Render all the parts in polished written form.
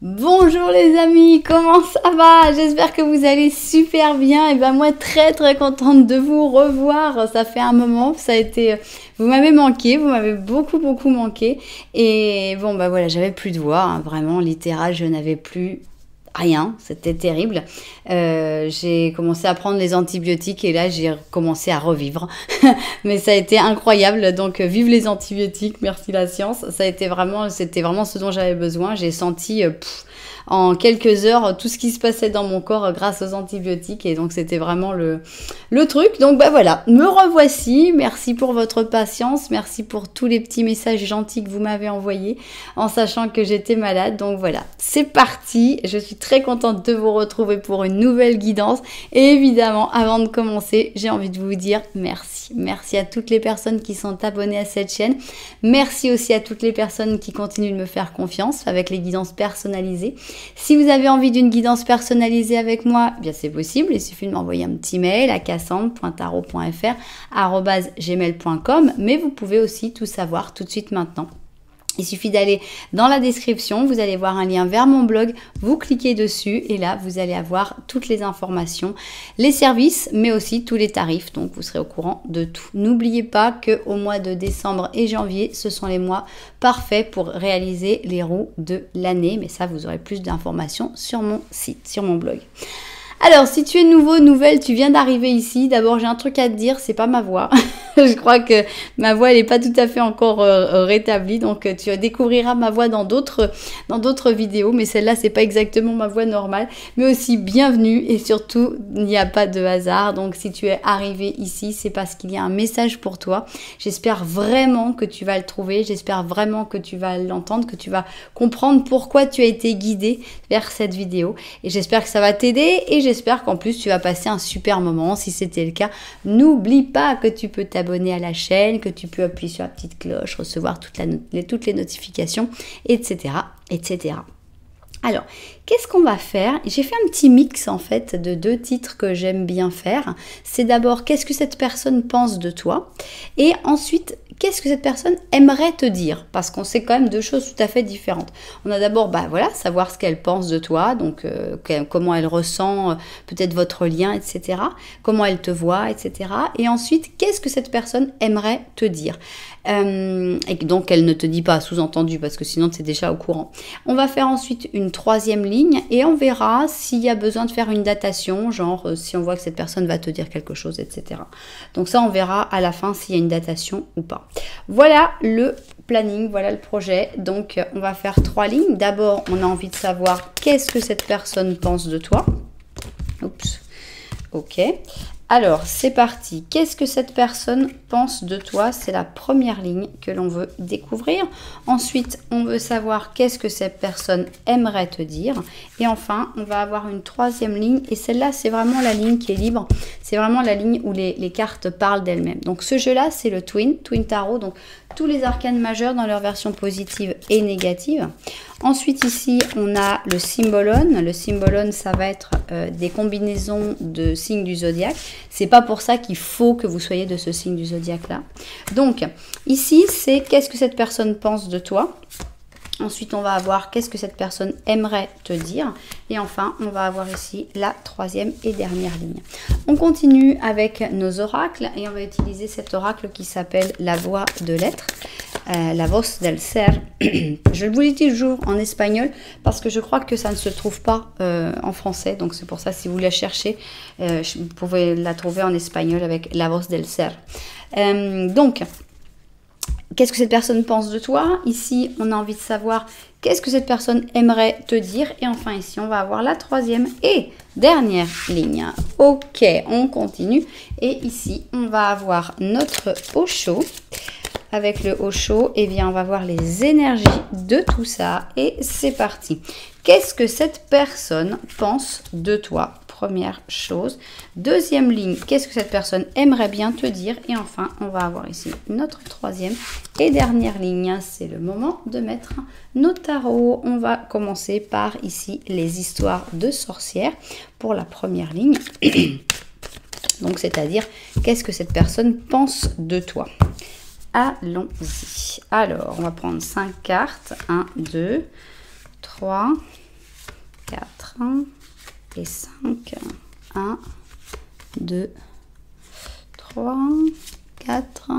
Bonjour les amis, comment ça va? J'espère que vous allez super bien. Et ben moi très contente de vous revoir. Ça fait un moment, ça a été, vous m'avez manqué, vous m'avez beaucoup manqué. Et bon bah voilà, j'avais plus de voix, hein, vraiment littéral, je n'avais plus rien, c'était terrible. J'ai commencé à prendre les antibiotiques et là j'ai commencé à revivre. Mais ça a été incroyable. Donc vive les antibiotiques, merci la science. C'était vraiment ce dont j'avais besoin. J'ai senti en quelques heures tout ce qui se passait dans mon corps grâce aux antibiotiques et donc c'était vraiment le truc. Donc bah voilà, me revoici. Merci pour votre patience, merci pour tous les petits messages gentils que vous m'avez envoyés en sachant que j'étais malade. Donc voilà, c'est parti. Je suis très contente de vous retrouver pour une nouvelle guidance et évidemment avant de commencer j'ai envie de vous dire merci à toutes les personnes qui sont abonnées à cette chaîne, merci aussi à toutes les personnes qui continuent de me faire confiance avec les guidances personnalisées. Si vous avez envie d'une guidance personnalisée avec moi, bien c'est possible, il suffit de m'envoyer un petit mail à cassandre.tarot.fr@gmail.com, mais vous pouvez aussi tout savoir tout de suite maintenant. Il suffit d'aller dans la description, vous allez voir un lien vers mon blog, vous cliquez dessus et là vous allez avoir toutes les informations, les services mais aussi tous les tarifs, donc vous serez au courant de tout. N'oubliez pas qu'au mois de décembre et janvier, ce sont les mois parfaits pour réaliser les roues de l'année, mais ça vous aurez plus d'informations sur mon site, sur mon blog. Alors, si tu es nouveau, nouvelle, tu viens d'arriver ici, d'abord j'ai un truc à te dire, c'est pas ma voix. Je crois que ma voix elle est pas tout à fait encore rétablie, donc tu découvriras ma voix dans d'autres vidéos, mais celle-là c'est pas exactement ma voix normale, mais aussi bienvenue et surtout il n'y a pas de hasard. Donc si tu es arrivé ici, c'est parce qu'il y a un message pour toi. J'espère vraiment que tu vas le trouver, j'espère vraiment que tu vas l'entendre, que tu vas comprendre pourquoi tu as été guidé vers cette vidéo et j'espère que ça va t'aider et j'espère qu'en plus tu vas passer un super moment. Si c'était le cas, n'oublie pas que tu peux t'abonner à la chaîne, que tu peux appuyer sur la petite cloche, recevoir toutes les notifications, etc. etc. Alors, qu'est-ce qu'on va faire? J'ai fait un petit mix en fait de deux titres que j'aime bien faire. C'est d'abord qu'est-ce que cette personne pense de toi et ensuite qu'est-ce que cette personne aimerait te dire? Parce qu'on sait quand même deux choses tout à fait différentes. On a d'abord, bah voilà, savoir ce qu'elle pense de toi, donc comment elle ressent peut-être votre lien, etc. Comment elle te voit, etc. Et ensuite, qu'est-ce que cette personne aimerait te dire? Et donc, elle ne te dit pas, sous-entendu, parce que sinon, tu es déjà au courant. On va faire ensuite une troisième ligne et on verra s'il y a besoin de faire une datation, genre si on voit que cette personne va te dire quelque chose, etc. Donc ça, on verra à la fin s'il y a une datation ou pas. Voilà le planning, voilà le projet. Donc, on va faire trois lignes. D'abord, on a envie de savoir qu'est-ce que cette personne pense de toi. Oups. Ok. Alors, c'est parti. Qu'est-ce que cette personne pense de toi? C'est la première ligne que l'on veut découvrir. Ensuite, on veut savoir qu'est-ce que cette personne aimerait te dire. Et enfin, on va avoir une troisième ligne. Et celle-là, c'est vraiment la ligne qui est libre. C'est vraiment la ligne où les cartes parlent d'elles-mêmes. Donc, ce jeu-là, c'est le Twin Tarot. Donc, tous les arcanes majeurs dans leur version positive et négative. Ensuite, ici, on a le symbolone. Le symbolone, ça va être des combinaisons de signes du zodiaque. C'est pas pour ça qu'il faut que vous soyez de ce signe du zodiaque-là. Donc, ici, c'est qu'est-ce que cette personne pense de toi. Ensuite, on va avoir qu'est-ce que cette personne aimerait te dire. Et enfin, on va avoir ici la troisième et dernière ligne. On continue avec nos oracles et on va utiliser cet oracle qui s'appelle la voix de l'être. La voz del ser. Je vous le dis toujours en espagnol parce que je crois que ça ne se trouve pas en français. Donc c'est pour ça, si vous la cherchez, vous pouvez la trouver en espagnol avec la voz del ser. Donc, qu'est-ce que cette personne pense de toi? Ici, on a envie de savoir qu'est-ce que cette personne aimerait te dire. Et enfin, ici, on va avoir la troisième et dernière ligne. Ok, on continue. Et ici, on va avoir notre Osho. Avec le Osho, eh bien, on va voir les énergies de tout ça. Et c'est parti. Qu'est-ce que cette personne pense de toi? Première chose. Deuxième ligne, qu'est-ce que cette personne aimerait bien te dire? Et enfin, on va avoir ici notre troisième et dernière ligne. C'est le moment de mettre nos tarots. On va commencer par ici les histoires de sorcières pour la première ligne. Donc, c'est-à-dire, qu'est-ce que cette personne pense de toi? Allons-y. Alors, on va prendre 5 cartes. 1, 2, 3, et 5. 1, 2, 3, 4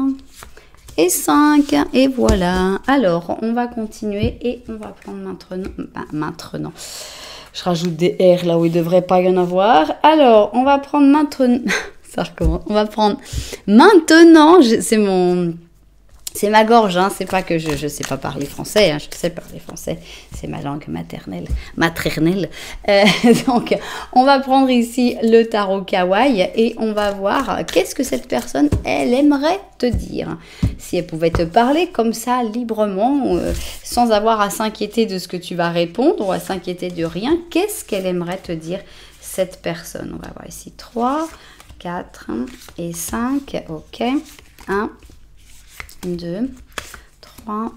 et 5. Et voilà. Alors, on va continuer et on va prendre maintenant. Je rajoute des R là où il ne devrait pas y en avoir. Alors, on va prendre maintenant. Ça recommence. On va prendre maintenant. C'est ma gorge, hein, c'est pas que je sais pas parler français, hein, je sais parler français, c'est ma langue maternelle. Donc, on va prendre ici le tarot kawaii et on va voir qu'est-ce que cette personne, elle aimerait te dire. Si elle pouvait te parler comme ça, librement, sans avoir à s'inquiéter de ce que tu vas répondre ou à s'inquiéter de rien, qu'est-ce qu'elle aimerait te dire, cette personne? On va voir ici 3, 4 et 5, ok, 1, 2, 3,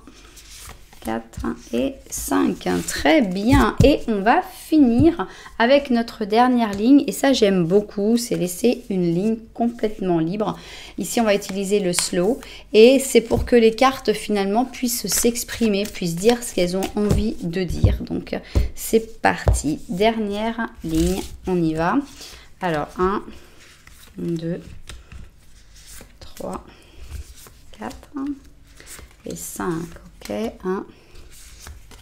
4 et 5. Très bien. Et on va finir avec notre dernière ligne. Et ça, j'aime beaucoup. C'est laisser une ligne complètement libre. Ici, on va utiliser le slow. Et c'est pour que les cartes, finalement, puissent s'exprimer, puissent dire ce qu'elles ont envie de dire. Donc, c'est parti. Dernière ligne. On y va. Alors, 1, 2, 3, 4 et 5, ok, 1,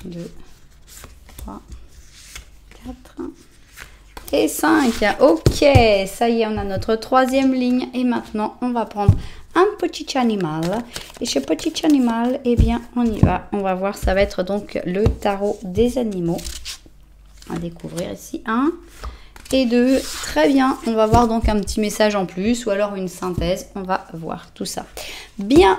2, 3, 4 et 5, ok, ça y est, on a notre troisième ligne et maintenant on va prendre un petit animal et ce petit animal, eh bien, on y va, on va voir, ça va être donc le tarot des animaux, on va découvrir ici 1 et 2, très bien, on va voir donc un petit message en plus ou alors une synthèse, on va voir tout ça. Bien.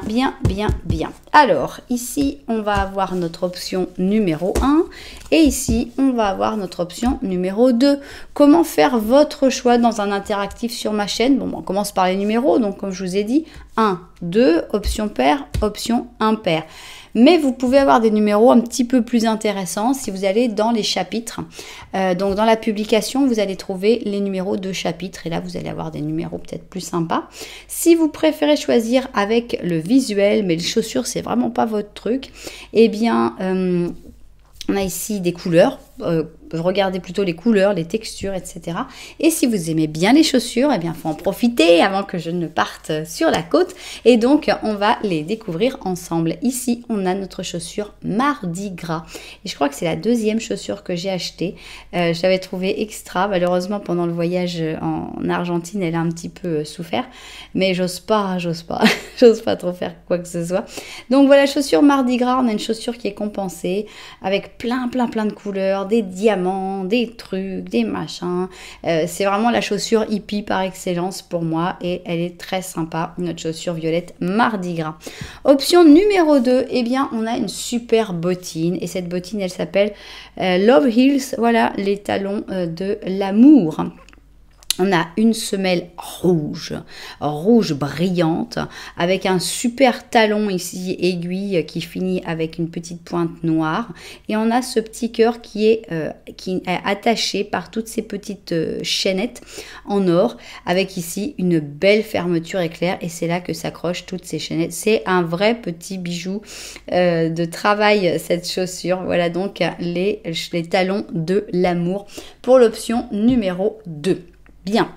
Alors, ici, on va avoir notre option numéro 1 et ici, on va avoir notre option numéro 2. Comment faire votre choix dans un interactif sur ma chaîne? Bon, on commence par les numéros, donc comme je vous ai dit, 1, 2, option pair, option impair. Mais vous pouvez avoir des numéros un petit peu plus intéressants si vous allez dans les chapitres. Donc dans la publication, vous allez trouver les numéros de chapitres et là, vous allez avoir des numéros peut-être plus sympas. Si vous préférez choisir avec le visuel, mais les chaussures, c'est vraiment pas votre truc, eh bien, on a ici des couleurs. Regardez plutôt les couleurs, les textures, etc. Et si vous aimez bien les chaussures, eh bien, il faut en profiter avant que je ne parte sur la côte. Et donc, on va les découvrir ensemble. Ici, on a notre chaussure Mardi Gras. Et je crois que c'est la deuxième chaussure que j'ai achetée. Je l'avais trouvée extra. Malheureusement, pendant le voyage en Argentine, elle a un petit peu souffert. Mais j'ose pas trop faire quoi que ce soit. Donc, voilà, chaussure Mardi Gras. On a une chaussure qui est compensée avec plein de couleurs, des diamants, des trucs, des machins. C'est vraiment la chaussure hippie par excellence pour moi et elle est très sympa, notre chaussure violette Mardi Gras. Option numéro 2, eh bien on a une super bottine et cette bottine elle s'appelle Love Heels, voilà les talons de l'amour. On a une semelle rouge brillante, avec un super talon ici aiguille qui finit avec une petite pointe noire. Et on a ce petit cœur qui est attaché par toutes ces petites chaînettes en or, avec ici une belle fermeture éclair. Et c'est là que s'accrochent toutes ces chaînettes. C'est un vrai petit bijou de travail, cette chaussure. Voilà donc les talons de l'amour pour l'option numéro 2. Bien,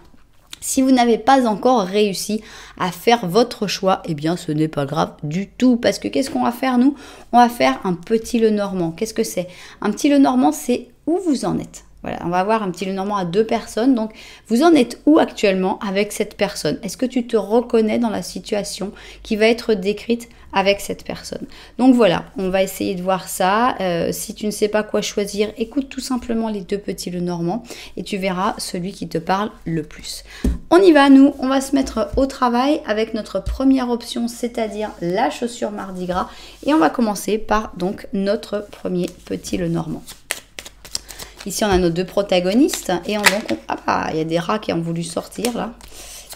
si vous n'avez pas encore réussi à faire votre choix, eh bien ce n'est pas grave du tout. Parce que qu'est-ce qu'on va faire nous? On va faire un petit Lenormand. Qu'est-ce que c'est? Un petit Lenormand, c'est où vous en êtes. Voilà, on va avoir un petit Lenormand à 2 personnes. Donc, vous en êtes où actuellement avec cette personne? Est-ce que tu te reconnais dans la situation qui va être décrite avec cette personne? Donc voilà, on va essayer de voir ça. Si tu ne sais pas quoi choisir, écoute tout simplement les 2 petits Lenormand et tu verras celui qui te parle le plus. On y va, nous, on va se mettre au travail avec notre première option, c'est-à-dire la chaussure Mardi Gras. Et on va commencer par donc notre premier petit Lenormand. Ici, on a nos 2 protagonistes et il y a des rats qui ont voulu sortir là.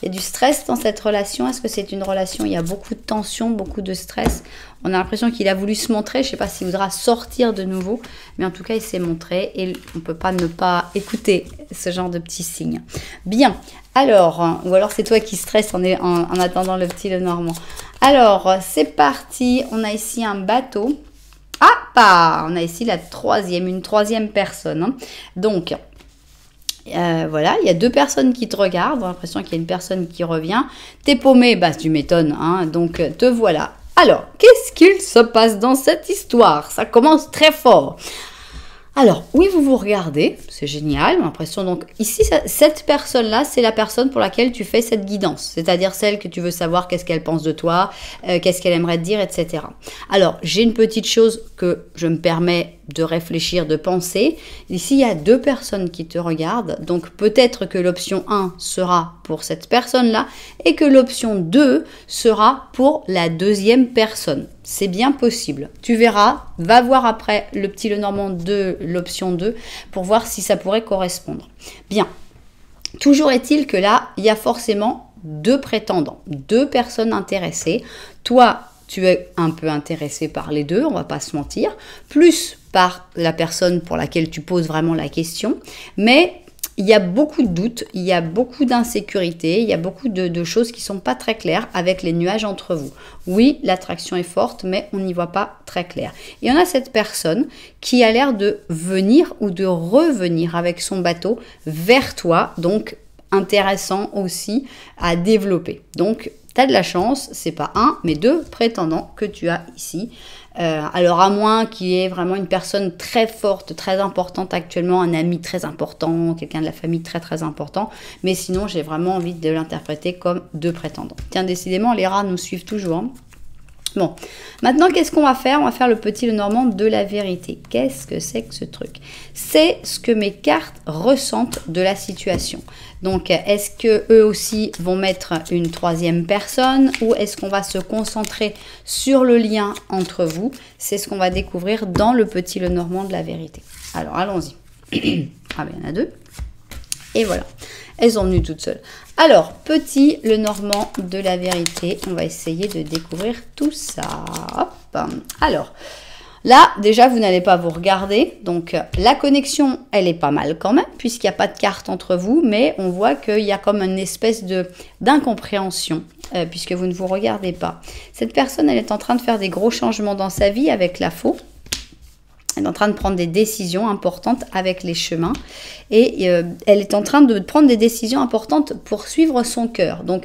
Il y a du stress dans cette relation. Est-ce que c'est une relation? Il y a beaucoup de tension, beaucoup de stress. On a l'impression qu'il a voulu se montrer. Je ne sais pas s'il voudra sortir de nouveau, mais en tout cas, il s'est montré et on ne peut pas ne pas écouter ce genre de petits signes. Bien. Alors, ou alors c'est toi qui stresses en attendant le petit Lenormand. Alors, c'est parti. On a ici un bateau. On a ici une troisième personne. Hein. Donc, Voilà, il y a deux personnes qui te regardent, j'ai l'impression qu'il y a une personne qui revient. T'es paumé, bah tu m'étonnes, hein, donc te voilà. Alors, qu'est-ce qu'il se passe dans cette histoire? Ça commence très fort. Alors, oui, vous vous regardez, c'est génial, j'ai l'impression. Donc, ici, cette personne-là, c'est la personne pour laquelle tu fais cette guidance, c'est-à-dire celle que tu veux savoir qu'est-ce qu'elle pense de toi, qu'est-ce qu'elle aimerait te dire, etc. Alors, j'ai une petite chose que je me permets de réfléchir, de penser. Ici, il y a deux personnes qui te regardent, donc peut-être que l'option 1 sera pour cette personne-là et que l'option 2 sera pour la deuxième personne. C'est bien possible. Tu verras, va voir après le petit Lenormand de l'option 2 pour voir si ça pourrait correspondre. Bien. Toujours est-il que là, il y a forcément deux prétendants, deux personnes intéressées. Toi, tu es un peu intéressé par les deux, on va pas se mentir, plus par la personne pour laquelle tu poses vraiment la question, mais il y a beaucoup de doutes, il y a beaucoup d'insécurité, il y a beaucoup de choses qui ne sont pas très claires avec les nuages entre vous. Oui, l'attraction est forte, mais on n'y voit pas très clair. Et on a cette personne qui a l'air de venir ou de revenir avec son bateau vers toi, donc intéressant aussi à développer. Donc, tu as de la chance, c'est pas un, mais deux prétendants que tu as ici. Alors à moins qu'il y ait vraiment une personne très forte, très importante actuellement, un ami très important, quelqu'un de la famille très très important, mais sinon j'ai vraiment envie de l'interpréter comme deux prétendants. Tiens, décidément les rats nous suivent toujours, hein. Bon, maintenant qu'est-ce qu'on va faire? On va faire le petit Lenormand de la vérité. Qu'est-ce que c'est que ce truc? C'est ce que mes cartes ressentent de la situation. Donc, est-ce que eux aussi vont mettre une troisième personne ou est-ce qu'on va se concentrer sur le lien entre vous? C'est ce qu'on va découvrir dans le petit Lenormand de la vérité. Alors, allons-y. Ah ben, il y en a deux. Et voilà, elles sont venues toutes seules. Alors, petit Lenormand de la vérité, on va essayer de découvrir tout ça. Hop. Alors, là, déjà, vous n'allez pas vous regarder. Donc, la connexion, elle est pas mal quand même, puisqu'il n'y a pas de carte entre vous. Mais on voit qu'il y a comme une espèce d'incompréhension, puisque vous ne vous regardez pas. Cette personne, elle est en train de faire des gros changements dans sa vie avec la faux. Elle est en train de prendre des décisions importantes avec les chemins. Et elle est en train de prendre des décisions importantes pour suivre son cœur. Donc,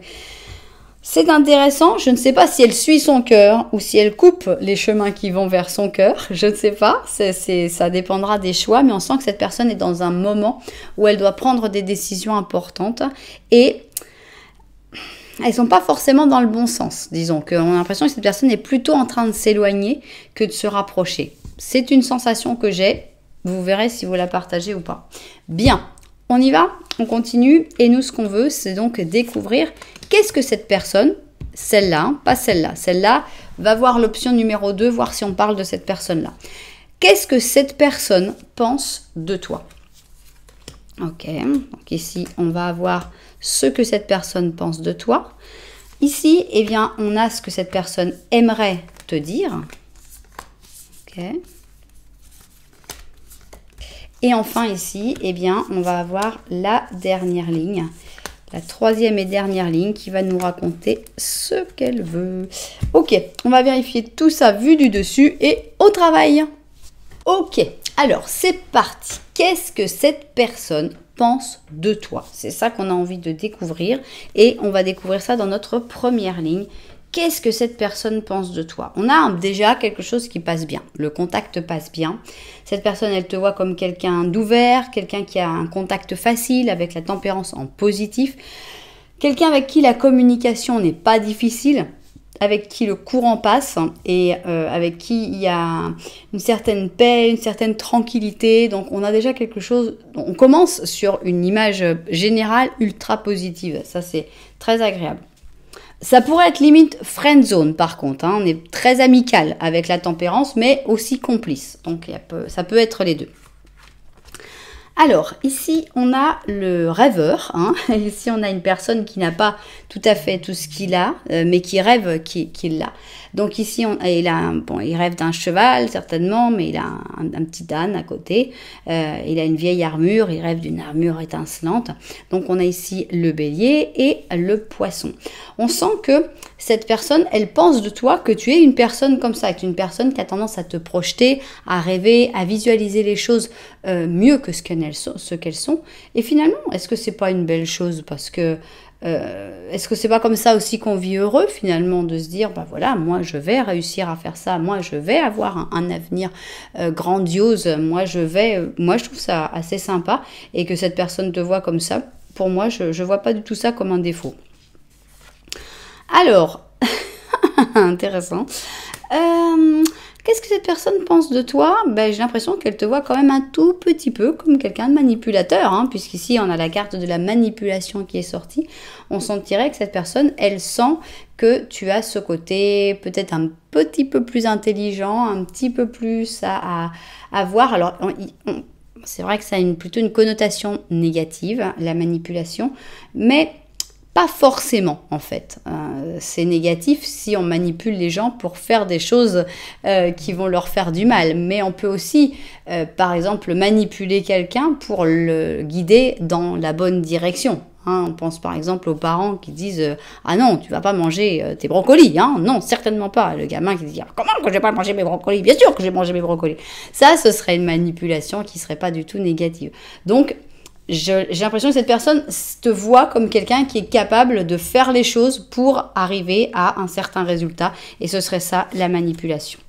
c'est intéressant. Je ne sais pas si elle suit son cœur ou si elle coupe les chemins qui vont vers son cœur. Je ne sais pas. Ça dépendra des choix. Mais on sent que cette personne est dans un moment où elle doit prendre des décisions importantes. Et elles ne sont pas forcément dans le bon sens. Disons qu'on a l'impression que cette personne est plutôt en train de s'éloigner que de se rapprocher. C'est une sensation que j'ai. Vous verrez si vous la partagez ou pas. Bien, on y va, on continue. Et nous, ce qu'on veut, c'est donc découvrir qu'est-ce que cette personne, celle-là, hein, pas celle-là. Celle-là va voir l'option numéro 2, voir si on parle de cette personne-là. Qu'est-ce que cette personne pense de toi? Ok, donc ici, on va avoir ce que cette personne pense de toi. Ici, eh bien, on a ce que cette personne aimerait te dire. Ok. Et enfin ici, eh bien, on va avoir la dernière ligne, la troisième et dernière ligne qui va nous raconter ce qu'elle veut. Ok, on va vérifier tout ça vu du dessus et au travail. Ok, alors c'est parti. Qu'est-ce que cette personne pense de toi? C'est ça qu'on a envie de découvrir et on va découvrir ça dans notre première ligne. Qu'est-ce que cette personne pense de toi? On a déjà quelque chose qui passe bien. Le contact passe bien. Cette personne, elle te voit comme quelqu'un d'ouvert, quelqu'un qui a un contact facile avec la tempérance en positif, quelqu'un avec qui la communication n'est pas difficile, avec qui le courant passe et avec qui il y a une certaine paix, une certaine tranquillité. Donc on a déjà quelque chose, on commence sur une image générale ultra positive. Ça, c'est très agréable. Ça pourrait être limite friend zone par contre, hein. On est très amical avec la tempérance mais aussi complice, donc ça peut être les deux. Alors ici on a le rêveur, hein. Ici on a une personne qui n'a pas tout à fait tout ce qu'il a, mais qui rêve qu'il l'a. Donc ici il rêve d'un cheval certainement, mais il a un petit âne à côté, il a une vieille armure, il rêve d'une armure étincelante. Donc on a ici le bélier et le poisson. On sent que cette personne, elle pense de toi que tu es une personne comme ça, que tu es une personne qui a tendance à te projeter, à rêver, à visualiser les choses mieux que ce qu'elles sont. Et finalement, est-ce que c'est pas une belle chose? Parce que est-ce que c'est pas comme ça aussi qu'on vit heureux finalement, de se dire bah voilà, moi je vais réussir à faire ça, moi je vais avoir un avenir grandiose, moi je trouve ça assez sympa, et que cette personne te voit comme ça, pour moi je vois pas du tout ça comme un défaut. Alors, intéressant. Qu'est-ce que cette personne pense de toi? Ben, j'ai l'impression qu'elle te voit quand même un tout petit peu comme quelqu'un de manipulateur, hein, puisqu'ici on a la carte de la manipulation qui est sortie. On sentirait que cette personne, elle sent que tu as ce côté peut-être un petit peu plus intelligent, un petit peu plus à voir. Alors, c'est vrai que ça a plutôt une connotation négative, la manipulation, mais pas forcément en fait. C'est négatif si on manipule les gens pour faire des choses qui vont leur faire du mal. Mais on peut aussi, par exemple, manipuler quelqu'un pour le guider dans la bonne direction. Hein, on pense par exemple aux parents qui disent ah non, tu vas pas manger tes brocolis. Hein, non, certainement pas. Le gamin qui dit ah, comment que je vais pas manger mes brocolis? Bien sûr que je vais manger mes brocolis. Ça, ce serait une manipulation qui serait pas du tout négative. Donc, j'ai l'impression que cette personne te voit comme quelqu'un qui est capable de faire les choses pour arriver à un certain résultat. Et ce serait ça, la manipulation.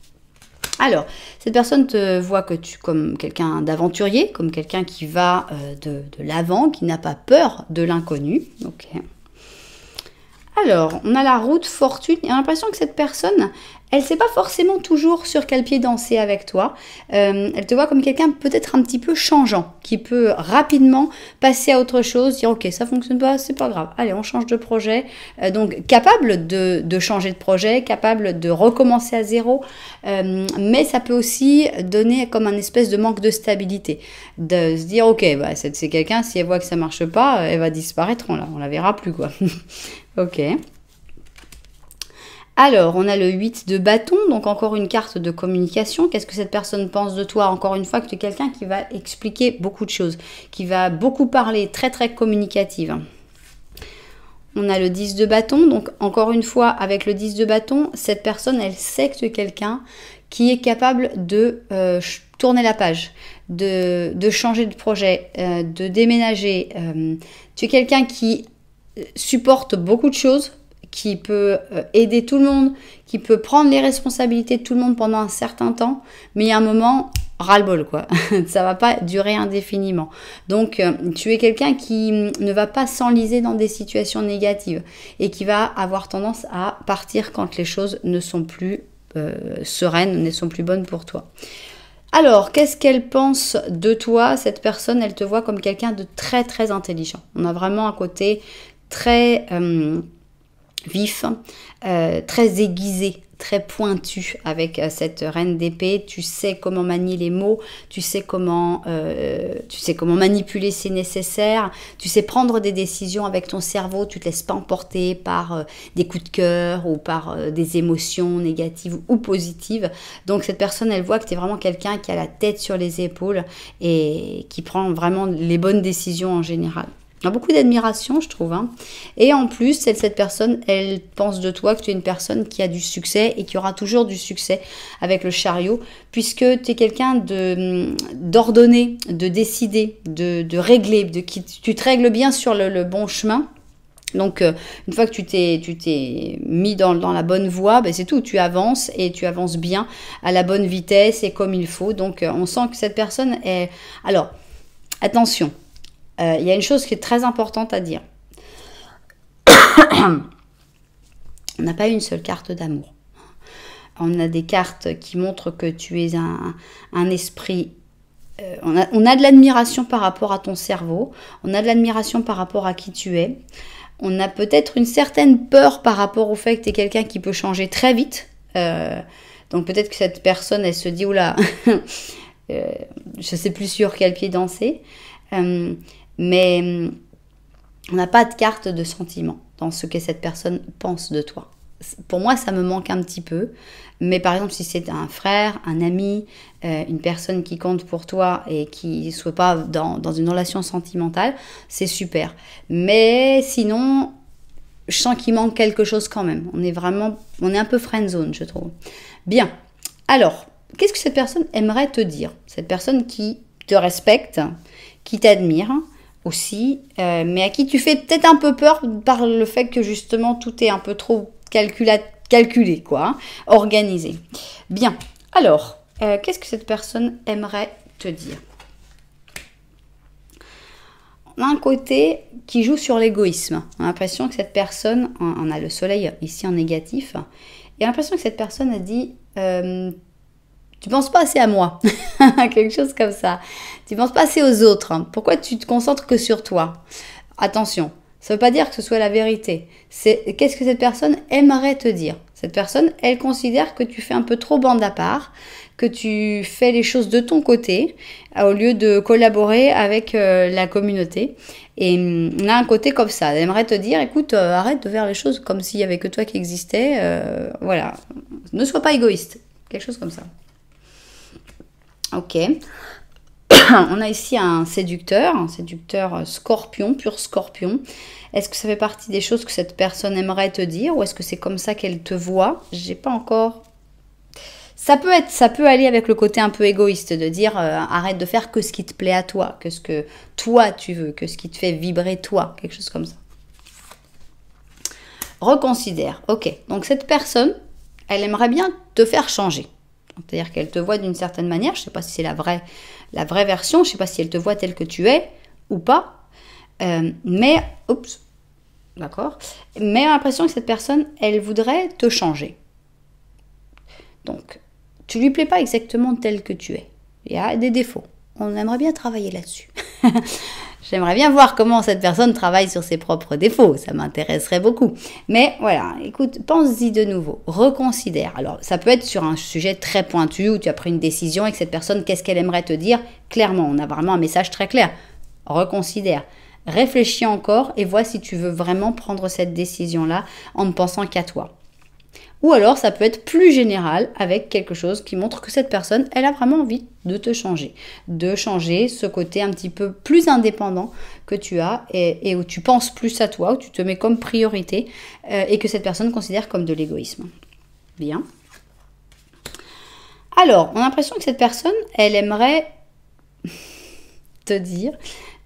Alors, cette personne te voit comme quelqu'un d'aventurier, comme quelqu'un qui va de l'avant, qui n'a pas peur de l'inconnu. Ok. Alors, on a la roue de fortune. Et on a l'impression que cette personne, elle ne sait pas forcément toujours sur quel pied danser avec toi. Elle te voit comme quelqu'un peut-être un petit peu changeant, qui peut rapidement passer à autre chose, dire ok, ça fonctionne pas, c'est pas grave, allez, on change de projet. Donc capable de changer de projet, capable de recommencer à zéro, mais ça peut aussi donner comme un espèce de manque de stabilité, de se dire ok, bah, c'est quelqu'un, si elle voit que ça marche pas, elle va disparaître, on la verra plus quoi. Ok. Alors, on a le 8 de bâton, donc encore une carte de communication. Qu'est-ce que cette personne pense de toi? Encore une fois, que tu es quelqu'un qui va expliquer beaucoup de choses, qui va beaucoup parler, très très communicative. On a le 10 de bâton, donc encore une fois, avec le 10 de bâton, cette personne, elle sait que tu es quelqu'un qui est capable de tourner la page, de changer de projet, de déménager. Tu es quelqu'un qui supporte beaucoup de choses, qui peut aider tout le monde, qui peut prendre les responsabilités de tout le monde pendant un certain temps, mais il y a un moment, ras-le-bol quoi, ça va pas durer indéfiniment. Donc tu es quelqu'un qui ne va pas s'enliser dans des situations négatives et qui va avoir tendance à partir quand les choses ne sont plus sereines, ne sont plus bonnes pour toi. Alors, qu'est-ce qu'elle pense de toi? Cette personne, elle te voit comme quelqu'un de très très intelligent. On a vraiment un côté très vif, très aiguisé, très pointu avec cette reine d'épée. Tu sais comment manier les mots, tu sais comment manipuler si nécessaire, tu sais prendre des décisions avec ton cerveau, tu te laisses pas emporter par des coups de cœur ou par des émotions négatives ou positives. Donc cette personne, elle voit que tu es vraiment quelqu'un qui a la tête sur les épaules et qui prend vraiment les bonnes décisions en général. Il y a beaucoup d'admiration, je trouve. Hein. Et en plus, cette personne, elle pense de toi que tu es une personne qui a du succès et qui aura toujours du succès avec le chariot, puisque tu es quelqu'un d'ordonné, de décider, de régler, tu te règles bien sur le bon chemin. Donc, une fois que tu t'es mis dans la bonne voie, ben c'est tout. Tu avances et tu avances bien à la bonne vitesse et comme il faut. Donc, on sent que cette personne est... Alors, attention. Il y a une chose qui est très importante à dire. On n'a pas une seule carte d'amour. On a des cartes qui montrent que tu es un esprit. On a de l'admiration par rapport à ton cerveau. On a de l'admiration par rapport à qui tu es. On a peut-être une certaine peur par rapport au fait que tu es quelqu'un qui peut changer très vite. Donc peut-être que cette personne, elle se dit, oula, je ne sais plus sur quel pied danser. Mais on n'a pas de carte de sentiment dans ce que cette personne pense de toi. Pour moi, ça me manque un petit peu. Mais par exemple, si c'est un frère, un ami, une personne qui compte pour toi et qui ne soit pas dans une relation sentimentale, c'est super. Mais sinon, je sens qu'il manque quelque chose quand même. On est un peu friendzone, je trouve. Bien. Alors, qu'est-ce que cette personne aimerait te dire? Cette personne qui te respecte, qui t'admire aussi, mais à qui tu fais peut-être un peu peur par le fait que justement tout est un peu trop calculé, quoi, hein, organisé. Bien. Alors, qu'est-ce que cette personne aimerait te dire? On a un côté qui joue sur l'égoïsme. On a l'impression que cette personne, on a le soleil ici en négatif, et on a l'impression que cette personne a dit tu penses pas assez à moi, quelque chose comme ça. Tu penses pas assez aux autres. Hein. Pourquoi tu te concentres que sur toi? Attention, ça veut pas dire que ce soit la vérité. Qu'est-ce que cette personne aimerait te dire? Cette personne, elle considère que tu fais un peu trop bande à part, que tu fais les choses de ton côté, au lieu de collaborer avec la communauté. Et on a un côté comme ça. Elle aimerait te dire, écoute, arrête de faire les choses comme s'il n'y avait que toi qui existais. Voilà, ne sois pas égoïste. Quelque chose comme ça. Ok. On a ici un séducteur scorpion, pur scorpion. Est-ce que ça fait partie des choses que cette personne aimerait te dire ou est-ce que c'est comme ça qu'elle te voit? J'ai pas encore... Ça peut aller avec le côté un peu égoïste de dire arrête de faire que ce qui te plaît à toi, que ce que toi tu veux, que ce qui te fait vibrer toi, quelque chose comme ça. Reconsidère. Ok. Donc cette personne, elle aimerait bien te faire changer. C'est-à-dire qu'elle te voit d'une certaine manière, je ne sais pas si c'est la vraie version, je ne sais pas si elle te voit telle que tu es ou pas, mais, oups, d'accord, mais j'ai l'impression que cette personne, elle voudrait te changer. Donc, tu ne lui plais pas exactement telle que tu es. Il y a des défauts. On aimerait bien travailler là-dessus. J'aimerais bien voir comment cette personne travaille sur ses propres défauts. Ça m'intéresserait beaucoup. Mais voilà, écoute, pense-y de nouveau. Reconsidère. Alors, ça peut être sur un sujet très pointu où tu as pris une décision et que cette personne, qu'est-ce qu'elle aimerait te dire? Clairement, on a vraiment un message très clair. Reconsidère. Réfléchis encore et vois si tu veux vraiment prendre cette décision-là en ne pensant qu'à toi. Ou alors, ça peut être plus général avec quelque chose qui montre que cette personne, elle a vraiment envie de te changer. De changer ce côté un petit peu plus indépendant que tu as et où tu penses plus à toi, où tu te mets comme priorité et que cette personne considère comme de l'égoïsme. Bien. Alors, on a l'impression que cette personne, elle aimerait te dire...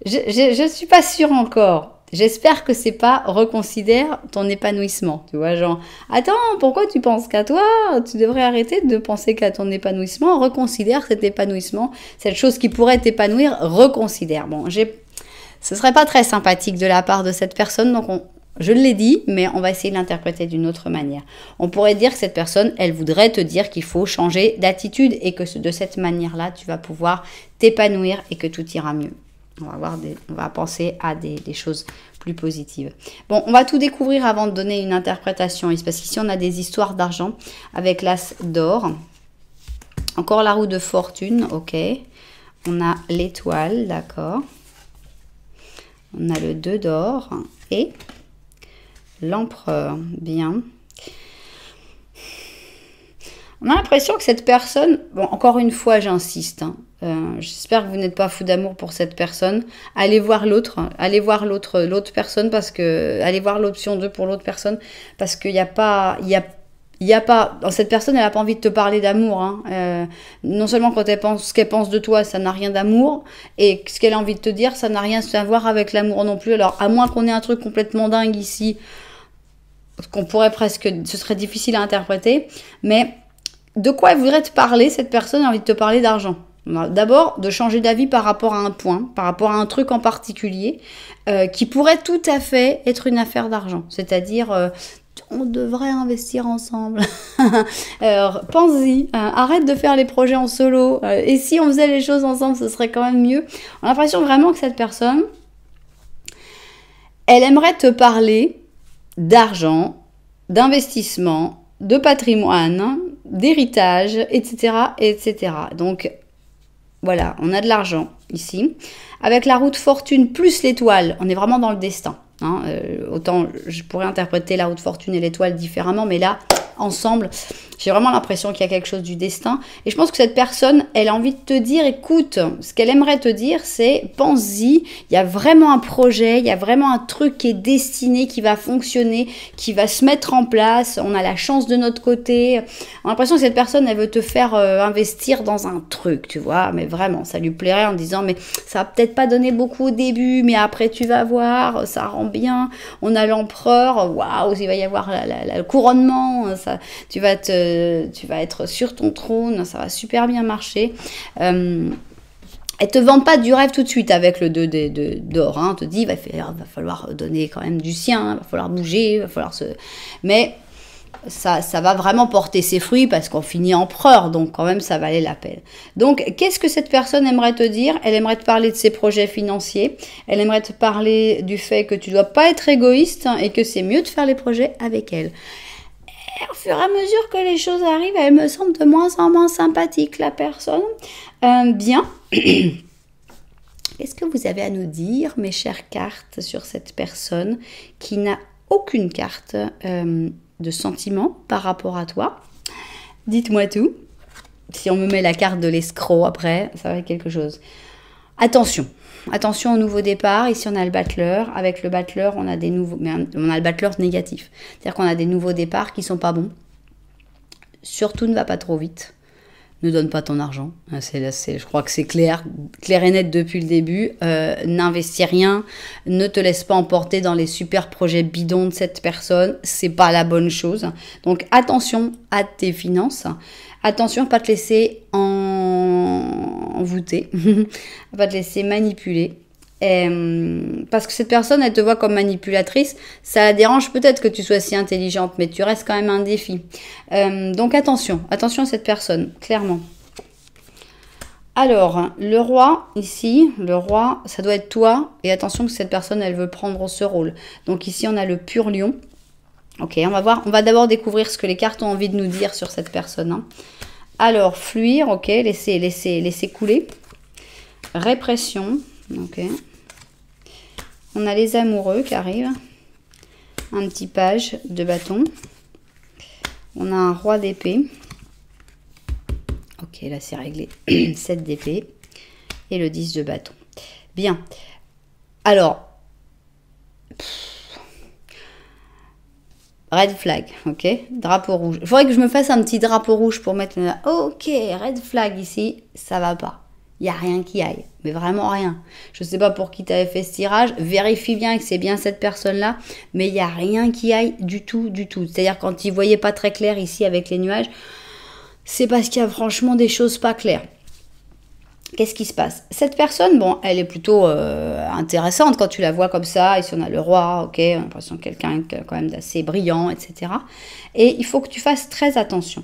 Je ne suis pas sûre encore. J'espère que c'est pas reconsidère ton épanouissement, tu vois, genre, attends, pourquoi tu penses qu'à toi? Tu devrais arrêter de penser qu'à ton épanouissement, reconsidère cet épanouissement, cette chose qui pourrait t'épanouir, reconsidère. Bon, ce serait pas très sympathique de la part de cette personne, donc je l'ai dit, mais on va essayer de l'interpréter d'une autre manière. On pourrait dire que cette personne, elle voudrait te dire qu'il faut changer d'attitude et que de cette manière-là, tu vas pouvoir t'épanouir et que tout ira mieux. On va penser à des choses plus positives. Bon, on va tout découvrir avant de donner une interprétation. Parce qu'ici, on a des histoires d'argent avec l'as d'or. Encore la roue de fortune, ok. On a l'étoile, d'accord. On a le 2 d'or et l'empereur, bien. On a l'impression que cette personne, bon, encore une fois, j'insiste, hein, j'espère que vous n'êtes pas fou d'amour pour cette personne. Allez voir l'autre personne parce que, allez voir l'option 2 pour l'autre personne parce qu'il n'y a pas, cette personne, elle n'a pas envie de te parler d'amour. Hein. Non seulement quand elle pense ce qu'elle pense de toi, ça n'a rien d'amour, et ce qu'elle a envie de te dire, ça n'a rien à voir avec l'amour non plus. Alors, à moins qu'on ait un truc complètement dingue ici, qu'on pourrait presque, ce serait difficile à interpréter, mais de quoi elle voudrait te parler, cette personne a envie de te parler d'argent. D'abord, de changer d'avis par rapport à un point, par rapport à un truc en particulier, qui pourrait tout à fait être une affaire d'argent. C'est-à-dire, on devrait investir ensemble. Pense-y, arrête de faire les projets en solo. Et si on faisait les choses ensemble, ce serait quand même mieux. On a l'impression vraiment que cette personne, elle aimerait te parler d'argent, d'investissement, de patrimoine, d'héritage, etc., etc. Donc, voilà, on a de l'argent ici. Avec la roue de fortune plus l'étoile, on est vraiment dans le destin. Hein. Autant je pourrais interpréter la roue de fortune et l'étoile différemment, mais là, ensemble. J'ai vraiment l'impression qu'il y a quelque chose du destin. Et je pense que cette personne, elle a envie de te dire, écoute, ce qu'elle aimerait te dire, c'est pense-y, il y a vraiment un projet, il y a vraiment un truc qui est destiné, qui va fonctionner, qui va se mettre en place. On a la chance de notre côté. On a l'impression que cette personne, elle veut te faire investir dans un truc, tu vois. Mais vraiment, ça lui plairait en disant, mais ça va peut-être pas donner beaucoup au début, mais après tu vas voir, ça rend bien. On a l'empereur, waouh, il va y avoir le couronnement, ça, tu vas être sur ton trône, ça va super bien marcher. Elle te vend pas du rêve tout de suite avec le 2 d'or. Hein. Elle te dit, va falloir donner quand même du sien, va falloir bouger, va falloir se... Mais ça va vraiment porter ses fruits parce qu'on finit empereur, donc quand même ça valait la peine. Donc qu'est-ce que cette personne aimerait te dire? Elle aimerait te parler de ses projets financiers, elle aimerait te parler du fait que tu dois pas être égoïste et que c'est mieux de faire les projets avec elle. Et au fur et à mesure que les choses arrivent, elle me semble de moins en moins sympathique, la personne. Bien. Qu'est-ce que vous avez à nous dire, mes chères cartes, sur cette personne qui n'a aucune carte de sentiment par rapport à toi? Dites-moi tout. Si on me met la carte de l'escroc après, ça va être quelque chose. Attention. Attention au nouveau départ. Ici, on a le battleur. Avec le battleur, on a des nouveaux... Mais on a le battleur négatif. C'est-à-dire qu'on a des nouveaux départs qui sont pas bons. Surtout, ne va pas trop vite. Ne donne pas ton argent. Je crois que c'est clair et net depuis le début. N'investis rien. Ne te laisse pas emporter dans les super projets bidons de cette personne. C'est pas la bonne chose. Donc, attention à tes finances. Attention à ne pas te laisser envoûter, à pas te laisser manipuler. Parce que cette personne, elle te voit comme manipulatrice. Ça la dérange peut-être que tu sois si intelligente, mais tu restes quand même un défi. Donc attention à cette personne, clairement. Alors, le roi, ici, le roi, ça doit être toi. Et attention que cette personne, elle veut prendre ce rôle. Donc ici, on a le pur lion. Ok, on va voir. On va d'abord découvrir ce que les cartes ont envie de nous dire sur cette personne. Hein. Alors, fuir, ok, laisser couler. Répression, ok. On a les amoureux qui arrivent. Un petit page de bâton. On a un roi d'épée. Ok, là c'est réglé. 7 d'épée. Et le 10 de bâton. Bien. Alors... Red flag, ok, drapeau rouge. Il faudrait que je me fasse un petit drapeau rouge pour mettre... Ok, red flag ici, ça va pas. Il n'y a rien qui aille, mais vraiment rien. Je ne sais pas pour qui tu avais fait ce tirage. Vérifie bien que c'est bien cette personne-là, mais il n'y a rien qui aille du tout, du tout. C'est-à-dire quand il ne voyait pas très clair ici avec les nuages, c'est parce qu'il y a franchement des choses pas claires. Qu'est-ce qui se passe? Cette personne, bon, elle est plutôt intéressante quand tu la vois comme ça. Ici, on a le roi, ok, on a l'impression de quelqu'un quand même d'assez brillant, etc. Et il faut que tu fasses très attention.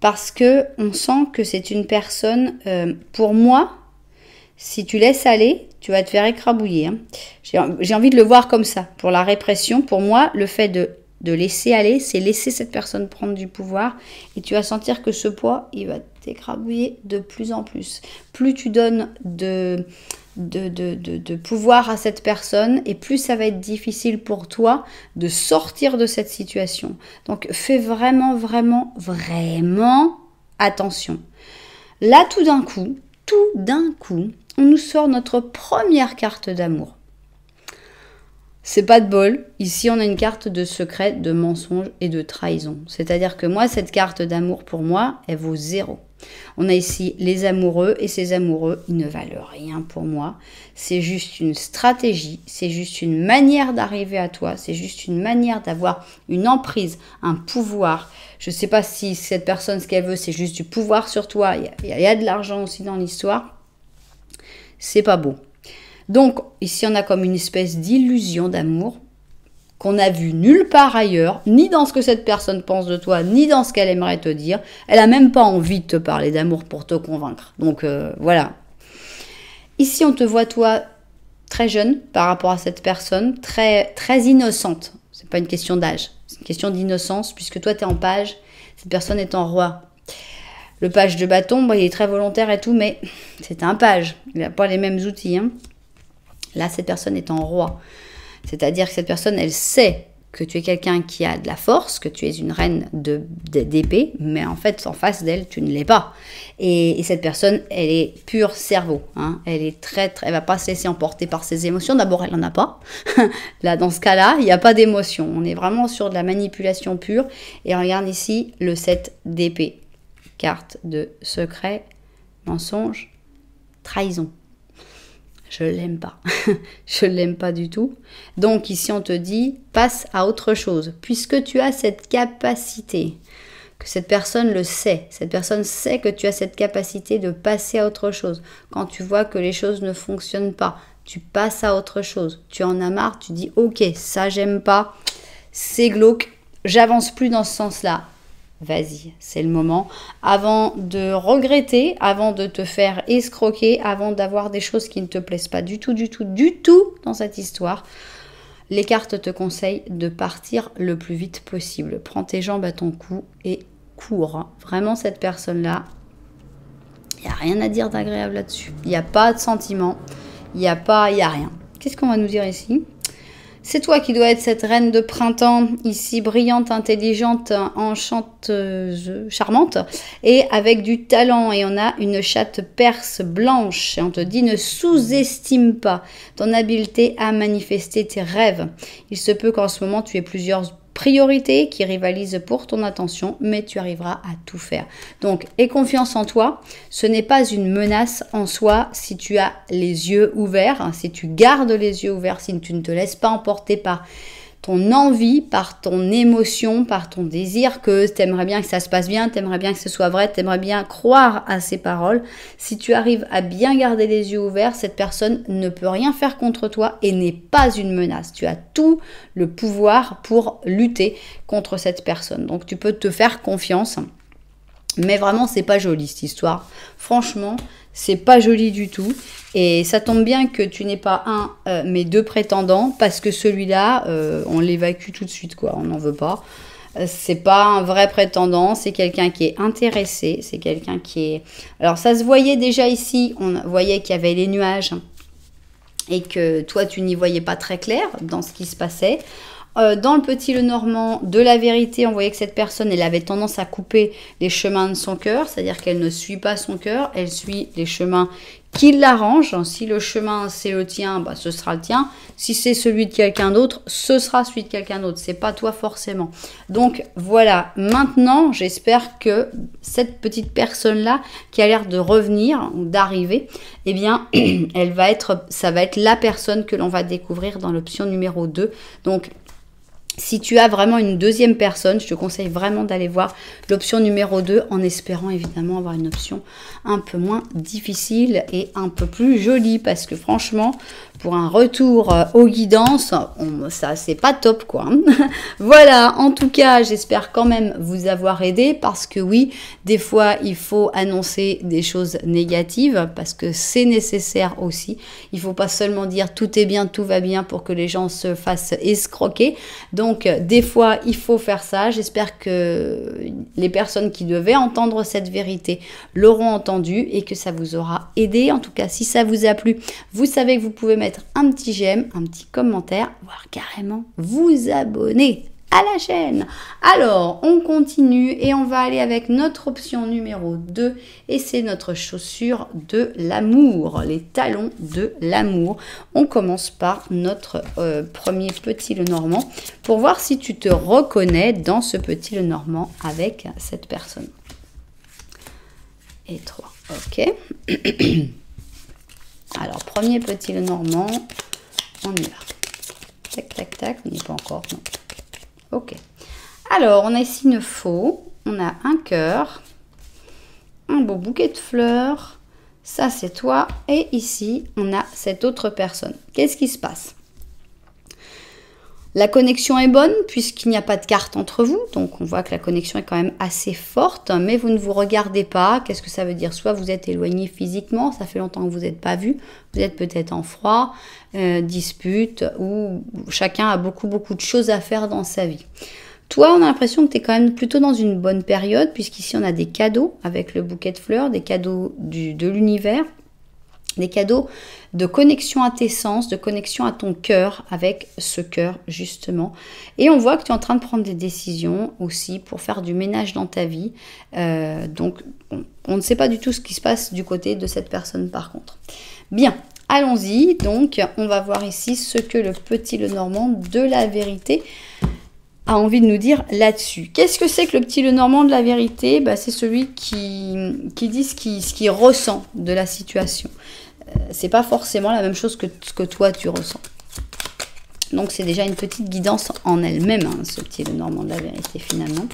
Parce que on sent que c'est une personne, pour moi, si tu laisses aller, tu vas te faire écrabouiller. Hein. J'ai envie de le voir comme ça. Pour la répression, pour moi, le fait de laisser aller, c'est laisser cette personne prendre du pouvoir. Et tu vas sentir que ce poids, il va t'écrabouiller de plus en plus. Plus tu donnes de pouvoir à cette personne, et plus ça va être difficile pour toi de sortir de cette situation. Donc fais vraiment, vraiment, vraiment attention. Là, tout d'un coup, on nous sort notre première carte d'amour. C'est pas de bol. Ici, on a une carte de secret, de mensonge et de trahison. C'est-à-dire que moi, cette carte d'amour, pour moi, elle vaut 0. On a ici les amoureux, et ces amoureux, ils ne valent rien pour moi. C'est juste une stratégie, c'est juste une manière d'arriver à toi, c'est juste une manière d'avoir une emprise, un pouvoir. Je ne sais pas si cette personne, ce qu'elle veut, c'est juste du pouvoir sur toi. Il y a de l'argent aussi dans l'histoire. C'est pas beau. Donc, ici, on a comme une espèce d'illusion d'amour qu'on n'a vu nulle part ailleurs, ni dans ce que cette personne pense de toi, ni dans ce qu'elle aimerait te dire. Elle n'a même pas envie de te parler d'amour pour te convaincre. Donc, voilà. Ici, on te voit, toi, très jeune par rapport à cette personne, très, très innocente. C'est pas une question d'âge, c'est une question d'innocence, puisque toi, tu es en page, cette personne est en roi. Le page de bâton, bon, il est très volontaire et tout, mais c'est un page. Il n'a pas les mêmes outils. Hein. Là, cette personne est en roi. C'est-à-dire que cette personne, elle sait que tu es quelqu'un qui a de la force, que tu es une reine d'épée, mais en fait, en face d'elle, tu ne l'es pas. Et cette personne, elle est pure cerveau. Hein. Elle est elle va pas se laisser emporter par ses émotions. D'abord, elle n'en a pas. Là, dans ce cas-là, il n'y a pas d'émotion. On est vraiment sur de la manipulation pure. Et regarde ici, le 7 d'épée. Carte de secret, mensonge, trahison. Je l'aime pas. Je l'aime pas du tout. Donc ici, on te dit, passe à autre chose. Puisque tu as cette capacité, que cette personne le sait. Cette personne sait que tu as cette capacité de passer à autre chose. Quand tu vois que les choses ne fonctionnent pas, tu passes à autre chose. Tu en as marre, tu dis, ok, ça j'aime pas, c'est glauque, j'avance plus dans ce sens-là. Vas-y, c'est le moment. Avant de regretter, avant de te faire escroquer, avant d'avoir des choses qui ne te plaisent pas du tout dans cette histoire, les cartes te conseillent de partir le plus vite possible. Prends tes jambes à ton cou et cours. Vraiment, cette personne-là, il n'y a rien à dire d'agréable là-dessus. Il n'y a pas de sentiment, il n'y a rien. Qu'est-ce qu'on va nous dire ici ? C'est toi qui dois être cette reine de printemps, ici brillante, intelligente, enchanteuse, charmante, et avec du talent. Et on a une chatte perse blanche. Et on te dit, ne sous-estime pas ton habileté à manifester tes rêves. Il se peut qu'en ce moment, tu aies plusieurs priorités qui rivalisent pour ton attention, mais tu arriveras à tout faire. Donc, aie confiance en toi. Ce n'est pas une menace en soi si tu as les yeux ouverts, si tu gardes les yeux ouverts, si tu ne te laisses pas emporter par ton envie, par ton émotion, par ton désir, que tu aimerais bien que ça se passe bien, tu aimerais bien que ce soit vrai, tu aimerais bien croire à ces paroles. Si tu arrives à bien garder les yeux ouverts, cette personne ne peut rien faire contre toi et n'est pas une menace. Tu as tout le pouvoir pour lutter contre cette personne. Donc tu peux te faire confiance. Mais vraiment, c'est pas joli cette histoire. Franchement, c'est pas joli du tout. Et ça tombe bien que tu n'aies pas mais deux prétendants, parce que celui-là, on l'évacue tout de suite, quoi. On n'en veut pas. C'est pas un vrai prétendant, c'est quelqu'un qui est intéressé, c'est quelqu'un qui est... Alors ça se voyait déjà ici, on voyait qu'il y avait les nuages et que toi, tu n'y voyais pas très clair dans ce qui se passait. Dans le Petit Lenormand de la vérité, on voyait que cette personne, elle avait tendance à couper les chemins de son cœur, c'est-à-dire qu'elle ne suit pas son cœur, elle suit les chemins qui l'arrangent. Si le chemin c'est le tien, bah, ce sera le tien. Si c'est celui de quelqu'un d'autre, ce sera celui de quelqu'un d'autre. C'est pas toi forcément. Donc voilà, maintenant j'espère que cette petite personne-là qui a l'air de revenir ou d'arriver, eh bien ça va être la personne que l'on va découvrir dans l'option numéro 2. Donc si tu as vraiment une deuxième personne, je te conseille vraiment d'aller voir l'option numéro 2 en espérant évidemment avoir une option un peu moins difficile et un peu plus jolie, parce que franchement, pour un retour aux guidances, ça c'est pas top quoi. Voilà, en tout cas, j'espère quand même vous avoir aidé, parce que oui, des fois il faut annoncer des choses négatives parce que c'est nécessaire aussi. Il faut pas seulement dire tout est bien, tout va bien pour que les gens se fassent escroquer. Donc des fois il faut faire ça. J'espère que les personnes qui devaient entendre cette vérité l'auront entendu et que ça vous aura aidé. En tout cas, si ça vous a plu, vous savez que vous pouvez mettre un petit j'aime, un petit commentaire, voire carrément vous abonner à la chaîne. Alors, on continue et on va aller avec notre option numéro 2 et c'est notre chaussure de l'amour, les talons de l'amour. On commence par notre premier Petit Lenormand pour voir si tu te reconnais dans ce Petit Lenormand avec cette personne. Et 3, ok. Alors, premier Petit Lenormand, on y va. Tac, tac, tac, on n'y est pas encore, non. Ok. Alors, on a ici une faux, on a un cœur, un beau bouquet de fleurs, ça c'est toi, et ici, on a cette autre personne. Qu'est-ce qui se passe ? La connexion est bonne puisqu'il n'y a pas de carte entre vous, donc on voit que la connexion est quand même assez forte, mais vous ne vous regardez pas. Qu'est-ce que ça veut dire? Soit vous êtes éloigné physiquement, ça fait longtemps que vous n'êtes pas vu, vous êtes peut-être en froid, dispute, ou chacun a beaucoup de choses à faire dans sa vie. Toi, on a l'impression que tu es quand même plutôt dans une bonne période, puisqu'ici on a des cadeaux avec le bouquet de fleurs, des cadeaux de l'univers. Des cadeaux de connexion à tes sens, de connexion à ton cœur, avec ce cœur justement. Et on voit que tu es en train de prendre des décisions aussi pour faire du ménage dans ta vie. Donc on ne sait pas du tout ce qui se passe du côté de cette personne par contre. Bien, allons-y. Donc on va voir ici ce que le petit Lenormand de la vérité a envie de nous dire là-dessus. Qu'est-ce que c'est que le petit Lenormand de la vérité? C'est celui qui dit ce qu'il ressent de la situation. C'est pas forcément la même chose que ce que toi tu ressens. Donc c'est déjà une petite guidance en elle-même, hein, ce petit Lenormand de la vérité finalement.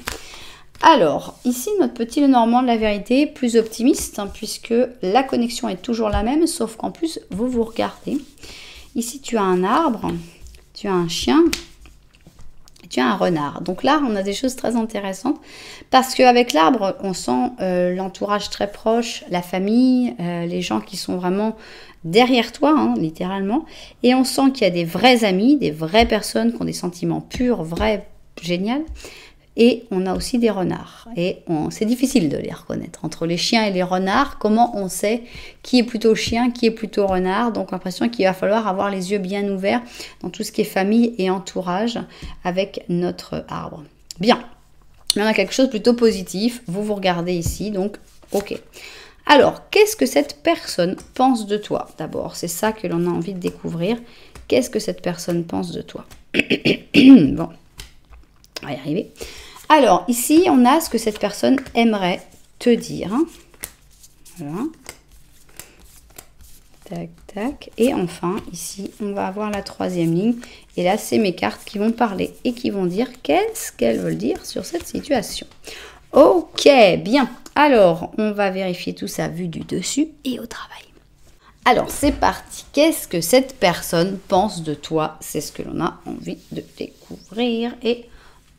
Alors, ici notre petit Lenormand de la vérité, plus optimiste, hein, puisque la connexion est toujours la même, sauf qu'en plus vous vous regardez. Ici tu as un arbre, tu as un chien, tu as un renard. Donc là, on a des choses très intéressantes parce qu'avec l'arbre, on sent l'entourage très proche, la famille, les gens qui sont vraiment derrière toi, hein, littéralement. Et on sent qu'il y a des vrais amis, des vraies personnes qui ont des sentiments purs, vrais, génial. Et on a aussi des renards. Et c'est difficile de les reconnaître. Entre les chiens et les renards, comment on sait qui est plutôt chien, qui est plutôt renard? Donc l'impression qu'il va falloir avoir les yeux bien ouverts dans tout ce qui est famille et entourage avec notre arbre. Bien. Mais on a quelque chose de plutôt positif. Vous vous regardez ici, donc ok. Alors, qu'est-ce que cette personne pense de toi? D'abord, c'est ça que l'on a envie de découvrir. Qu'est-ce que cette personne pense de toi? Bon, on va y arriver. Alors, ici, on a ce que cette personne aimerait te dire. Voilà. Tac, tac. Et enfin, ici, on va avoir la troisième ligne. Et là, c'est mes cartes qui vont parler et qui vont dire qu'est-ce qu'elles veulent dire sur cette situation. Ok, bien. Alors, on va vérifier tout ça vu du dessus et au travail. Alors, c'est parti. Qu'est-ce que cette personne pense de toi? C'est ce que l'on a envie de découvrir et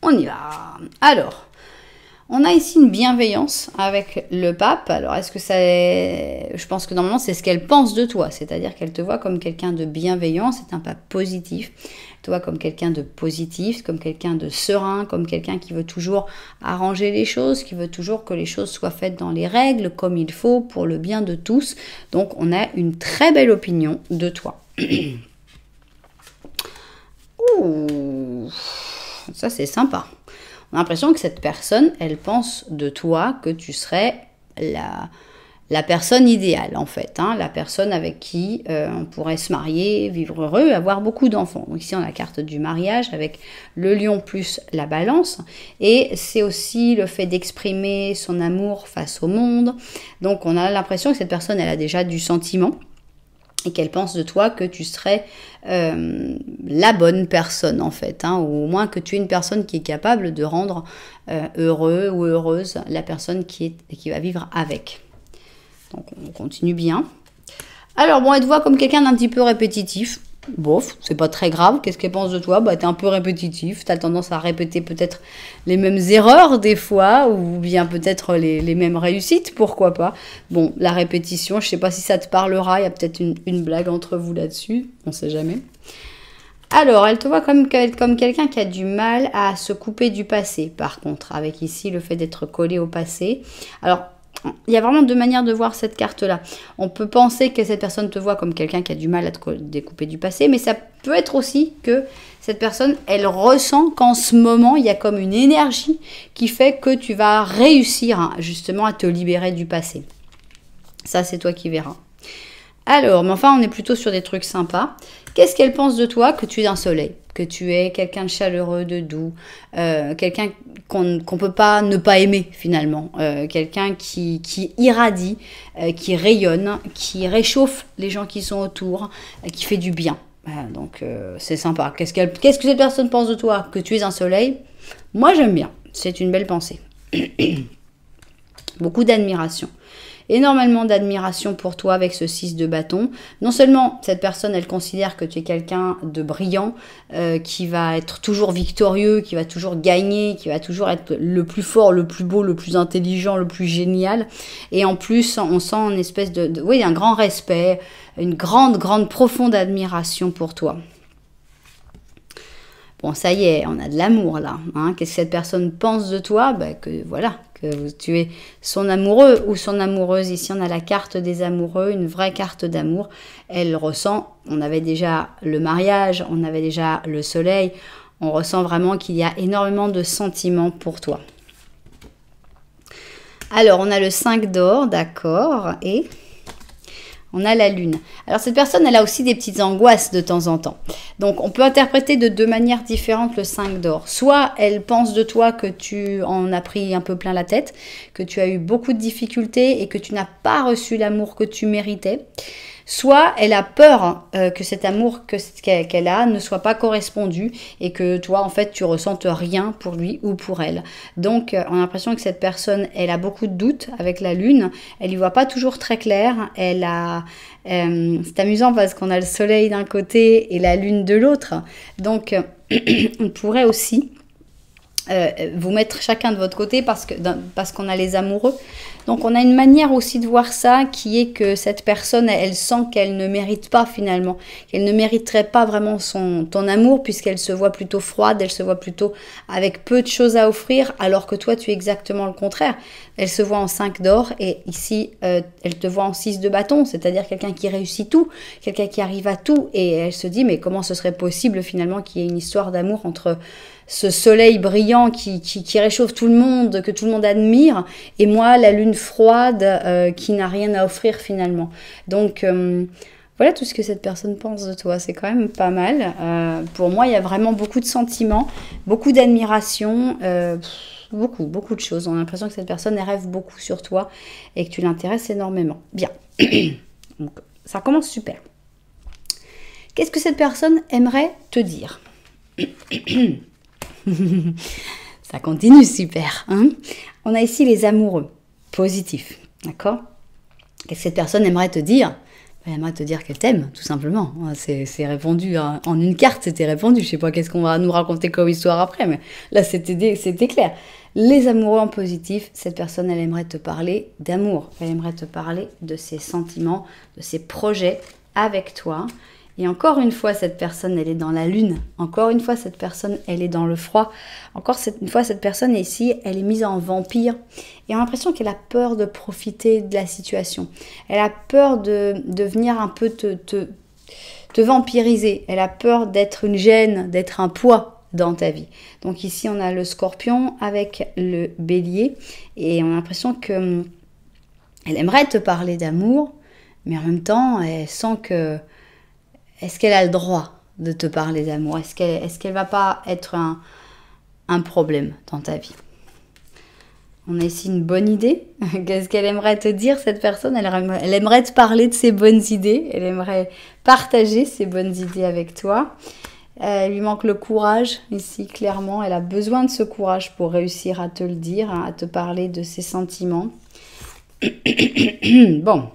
on y va. Alors, on a ici une bienveillance avec le pape. Alors, est-ce que c'est... Je pense que normalement, c'est ce qu'elle pense de toi. C'est-à-dire qu'elle te voit comme quelqu'un de bienveillant. C'est un pape positif. Elle te voit comme quelqu'un de positif, comme quelqu'un de serein, comme quelqu'un qui veut toujours arranger les choses, qui veut toujours que les choses soient faites dans les règles, comme il faut, pour le bien de tous. Donc, on a une très belle opinion de toi. Ouh, ça, c'est sympa. On a l'impression que cette personne, elle pense de toi que tu serais la personne idéale, en fait. Hein, la personne avec qui on pourrait se marier, vivre heureux, avoir beaucoup d'enfants. Donc ici, on a la carte du mariage avec le lion plus la balance. Et c'est aussi le fait d'exprimer son amour face au monde. Donc, on a l'impression que cette personne, elle a déjà du sentiment. Et qu'elle pense de toi que tu serais la bonne personne en fait, hein, ou au moins que tu es une personne qui est capable de rendre heureux ou heureuse la personne qui va vivre avec. Donc on continue bien. Alors bon, elle te voit comme quelqu'un d'un petit peu répétitif. Bof, c'est pas très grave. Qu'est-ce qu'elle pense de toi? T'es un peu répétitif. T'as tendance à répéter peut-être les mêmes erreurs des fois, ou bien peut-être les mêmes réussites, pourquoi pas. Bon, la répétition, je sais pas si ça te parlera. Il y a peut-être une blague entre vous là-dessus. On sait jamais. Alors, elle te voit comme quelqu'un qui a du mal à se couper du passé, par contre, avec ici le fait d'être collé au passé. Alors, il y a vraiment deux manières de voir cette carte-là. On peut penser que cette personne te voit comme quelqu'un qui a du mal à te découper du passé, mais ça peut être aussi que cette personne, elle ressent qu'en ce moment, il y a comme une énergie qui fait que tu vas réussir hein, justement à te libérer du passé. Ça, c'est toi qui verras. Alors, mais enfin, on est plutôt sur des trucs sympas. Qu'est-ce qu'elle pense de toi? Que tu es un soleil, que tu es quelqu'un de chaleureux, de doux, quelqu'un qu'on peut pas ne pas aimer finalement, quelqu'un qui irradie, qui rayonne, qui réchauffe les gens qui sont autour, qui fait du bien. Donc, c'est sympa. Qu'est-ce que cette personne pense de toi? Que tu es un soleil? Moi, j'aime bien. C'est une belle pensée. Beaucoup d'admiration. Énormément d'admiration pour toi avec ce 6 de bâton. Non seulement cette personne, elle considère que tu es quelqu'un de brillant, qui va être toujours victorieux, qui va toujours gagner, qui va toujours être le plus fort, le plus beau, le plus intelligent, le plus génial. Et en plus, on sent une espèce oui, un grand respect, une grande, profonde admiration pour toi. Bon, ça y est, on a de l'amour là. Hein. Qu'est-ce que cette personne pense de toi? Ben, que voilà, que tu es son amoureux ou son amoureuse. Ici, on a la carte des amoureux, une vraie carte d'amour. Elle ressent, on avait déjà le mariage, on avait déjà le soleil. On ressent vraiment qu'il y a énormément de sentiments pour toi. Alors, on a le 5 d'or, d'accord, et on a la lune. Alors, cette personne, elle a aussi des petites angoisses de temps en temps. Donc, on peut interpréter de deux manières différentes le 5 d'or. Soit elle pense de toi que tu en as pris un peu plein la tête, que tu as eu beaucoup de difficultés et que tu n'as pas reçu l'amour que tu méritais. Soit elle a peur que cet amour qu'elle a ne soit pas correspondu et que toi, en fait, tu ressentes rien pour lui ou pour elle. Donc, on a l'impression que cette personne, elle a beaucoup de doutes avec la lune. Elle y voit pas toujours très clair. C'est amusant parce qu'on a le soleil d'un côté et la lune de l'autre. Donc, on pourrait aussi vous mettre chacun de votre côté parce qu'on a les amoureux. Donc on a une manière aussi de voir ça qui est que cette personne, elle sent qu'elle ne mérite pas finalement, qu'elle ne mériterait pas vraiment ton amour puisqu'elle se voit plutôt froide, elle se voit plutôt avec peu de choses à offrir alors que toi tu es exactement le contraire. Elle se voit en 5 d'or et ici elle te voit en 6 de bâton, c'est-à-dire quelqu'un qui réussit tout, quelqu'un qui arrive à tout et elle se dit mais comment ce serait possible finalement qu'il y ait une histoire d'amour entre ce soleil brillant qui réchauffe tout le monde, que tout le monde admire, et moi, la lune froide qui n'a rien à offrir finalement. Donc, voilà tout ce que cette personne pense de toi. C'est quand même pas mal. Pour moi, il y a vraiment beaucoup de sentiments, beaucoup d'admiration, beaucoup de choses. On a l'impression que cette personne elle rêve beaucoup sur toi et que tu l'intéresses énormément. Bien. Donc, ça commence super. Qu'est-ce que cette personne aimerait te dire? Ça continue super. Hein, on a ici les amoureux positifs. D'accord? Qu'est-ce que cette personne aimerait te dire? Elle aimerait te dire qu'elle t'aime, tout simplement. C'est répondu hein. En une carte, c'était répondu. Je sais pas qu'est-ce qu'on va nous raconter comme histoire après, mais là, c'était clair. Les amoureux en positif, cette personne, elle aimerait te parler d'amour. Elle aimerait te parler de ses sentiments, de ses projets avec toi. Et encore une fois, cette personne, elle est dans la lune. Encore une fois, cette personne, elle est dans le froid. Encore une fois, cette personne ici, elle est mise en vampire. Et on a l'impression qu'elle a peur de profiter de la situation. Elle a peur de venir un peu te vampiriser. Elle a peur d'être une gêne, d'être un poids dans ta vie. Donc ici, on a le scorpion avec le bélier. Et on a l'impression qu'elle aimerait te parler d'amour, mais en même temps, elle sent que... Est-ce qu'elle a le droit de te parler d'amour? Est-ce qu'elle va pas être un problème dans ta vie? On a ici une bonne idée. Qu'est-ce qu'elle aimerait te dire, cette personne? Elle aimerait te parler de ses bonnes idées. Elle aimerait partager ses bonnes idées avec toi. Elle lui manque le courage ici, clairement. Elle a besoin de ce courage pour réussir à te le dire, hein, à te parler de ses sentiments. Bon,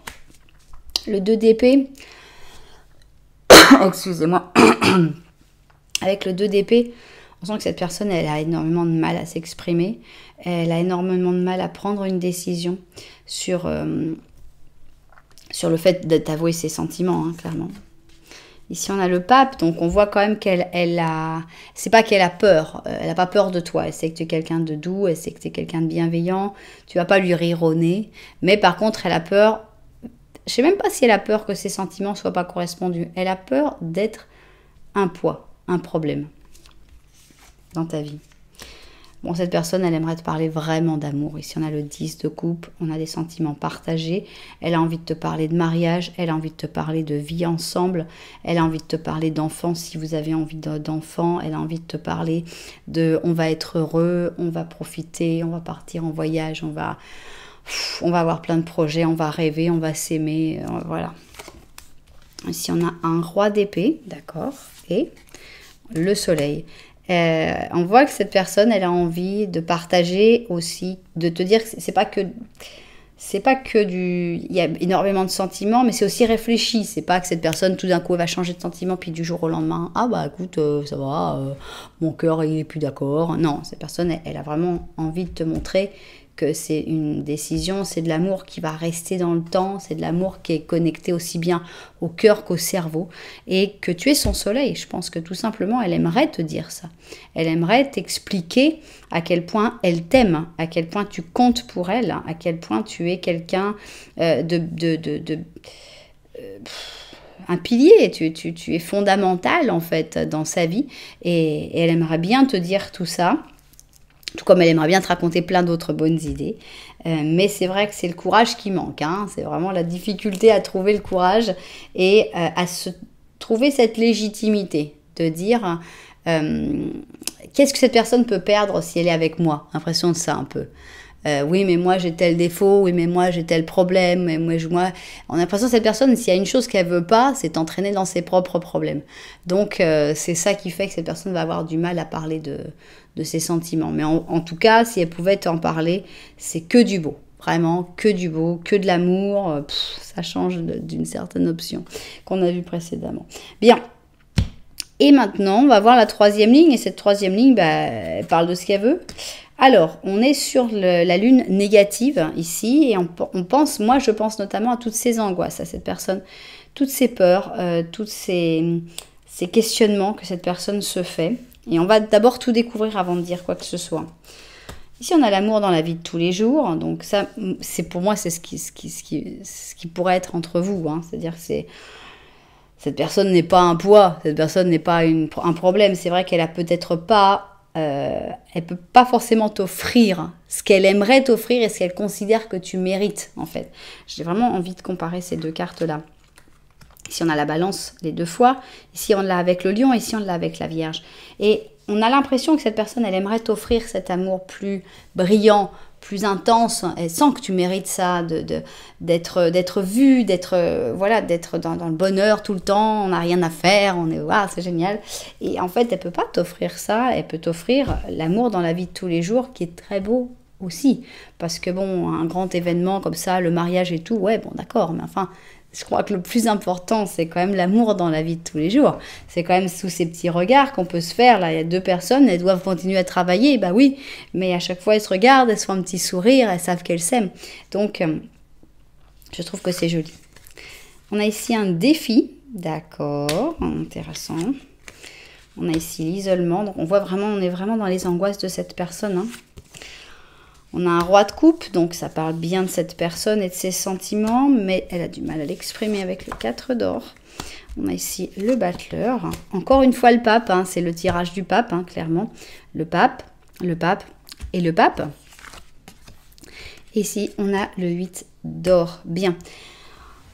le 2 d'épée... Excusez-moi. Avec le 2 d'épée, on sent que cette personne, elle a énormément de mal à s'exprimer. Elle a énormément de mal à prendre une décision sur le fait de t'avouer ses sentiments, hein, clairement. Ici, on a le pape, donc on voit quand même qu'elle a... C'est pas qu'elle a peur, elle n'a pas peur de toi. Elle sait que tu es quelqu'un de doux, elle sait que tu es quelqu'un de bienveillant. Tu vas pas lui rire au nez. Mais par contre, elle a peur... Je ne sais même pas si elle a peur que ses sentiments ne soient pas correspondus. Elle a peur d'être un poids, un problème dans ta vie. Bon, cette personne, elle aimerait te parler vraiment d'amour. Ici, on a le 10 de coupe, on a des sentiments partagés. Elle a envie de te parler de mariage, elle a envie de te parler de vie ensemble. Elle a envie de te parler d'enfants si vous avez envie d'enfants. Elle a envie de te parler de on va être heureux, on va profiter, on va partir en voyage, on va avoir plein de projets, on va rêver, on va s'aimer, voilà. Ici, on a un roi d'épée, d'accord, et le soleil. On voit que cette personne, elle a envie de partager aussi, de te dire que c'est pas que du... Il y a énormément de sentiments, mais c'est aussi réfléchi. C'est pas que cette personne, tout d'un coup, va changer de sentiment, puis du jour au lendemain, ah bah écoute, ça va, mon cœur, il est plus d'accord. Non, cette personne, elle a vraiment envie de te montrer que c'est une décision, c'est de l'amour qui va rester dans le temps, c'est de l'amour qui est connecté aussi bien au cœur qu'au cerveau, et que tu es son soleil. Je pense que tout simplement, elle aimerait te dire ça. Elle aimerait t'expliquer à quel point elle t'aime, à quel point tu comptes pour elle, à quel point tu es quelqu'un un pilier, tu es fondamental en fait dans sa vie, et elle aimerait bien te dire tout ça, tout comme elle aimerait bien te raconter plein d'autres bonnes idées, mais c'est vrai que c'est le courage qui manque, hein. C'est vraiment la difficulté à trouver le courage et à se trouver cette légitimité de dire qu'est-ce que cette personne peut perdre si elle est avec moi, l'impression de ça un peu. Oui, mais moi j'ai tel défaut, oui, mais moi j'ai tel problème, et moi, on a l'impression que cette personne, s'il y a une chose qu'elle veut pas, c'est entraîner dans ses propres problèmes. Donc c'est ça qui fait que cette personne va avoir du mal à parler de ses sentiments. Mais en tout cas, si elle pouvait t'en parler, c'est que du beau. Vraiment, que du beau, que de l'amour. Ça change d'une certaine option qu'on a vue précédemment. Bien. Et maintenant, on va voir la troisième ligne. Et cette troisième ligne, elle parle de ce qu'elle veut. Alors, on est sur la lune négative ici, et je pense notamment à toutes ces angoisses, à cette personne, toutes ces peurs, tous ces questionnements que cette personne se fait. Et on va d'abord tout découvrir avant de dire quoi que ce soit. Ici, on a l'amour dans la vie de tous les jours, donc ça, pour moi, c'est ce qui pourrait être entre vous, hein. C'est-à-dire que cette personne n'est pas un poids, cette personne n'est pas un problème. C'est vrai qu'elle a peut-être pas... elle peut pas forcément t'offrir ce qu'elle aimerait t'offrir et ce qu'elle considère que tu mérites en fait. J'ai vraiment envie de comparer ces deux cartes là. Ici on a la balance les deux fois, ici on l'a avec le lion, ici on l'a avec la vierge. Et on a l'impression que cette personne elle aimerait t'offrir cet amour plus brillant, plus intense, elle sent que tu mérites ça, d'être vu, d'être dans le bonheur tout le temps, on n'a rien à faire, on est waouh, c'est génial. Et en fait, elle peut pas t'offrir ça, elle peut t'offrir l'amour dans la vie de tous les jours qui est très beau aussi. Parce que bon, un grand événement comme ça, le mariage et tout, ouais, bon d'accord, mais enfin, je crois que le plus important, c'est quand même l'amour dans la vie de tous les jours. C'est quand même sous ces petits regards qu'on peut se faire. Là, il y a deux personnes, elles doivent continuer à travailler, bah oui, mais à chaque fois, elles se regardent, elles se font un petit sourire, elles savent qu'elles s'aiment. Donc, je trouve que c'est joli. On a ici un défi, d'accord, intéressant. On a ici l'isolement, donc on voit vraiment, on est vraiment dans les angoisses de cette personne, hein. On a un roi de coupe, donc ça parle bien de cette personne et de ses sentiments, mais elle a du mal à l'exprimer avec le 4 d'or. On a ici le battleur. Encore une fois le pape, hein, c'est le tirage du pape, hein, clairement. Le pape et le pape. Ici, on a le 8 d'or. Bien.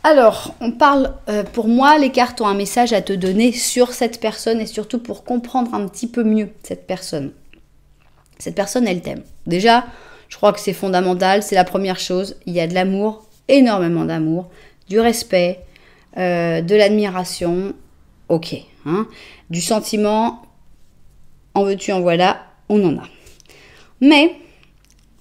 Alors, on parle, pour moi, les cartes ont un message à te donner sur cette personne et surtout pour comprendre un petit peu mieux cette personne. Cette personne, elle t'aime. Déjà, je crois que c'est fondamental, c'est la première chose. Il y a de l'amour, énormément d'amour, du respect, de l'admiration, ok. Hein, du sentiment, en veux-tu, en voilà, on en a. Mais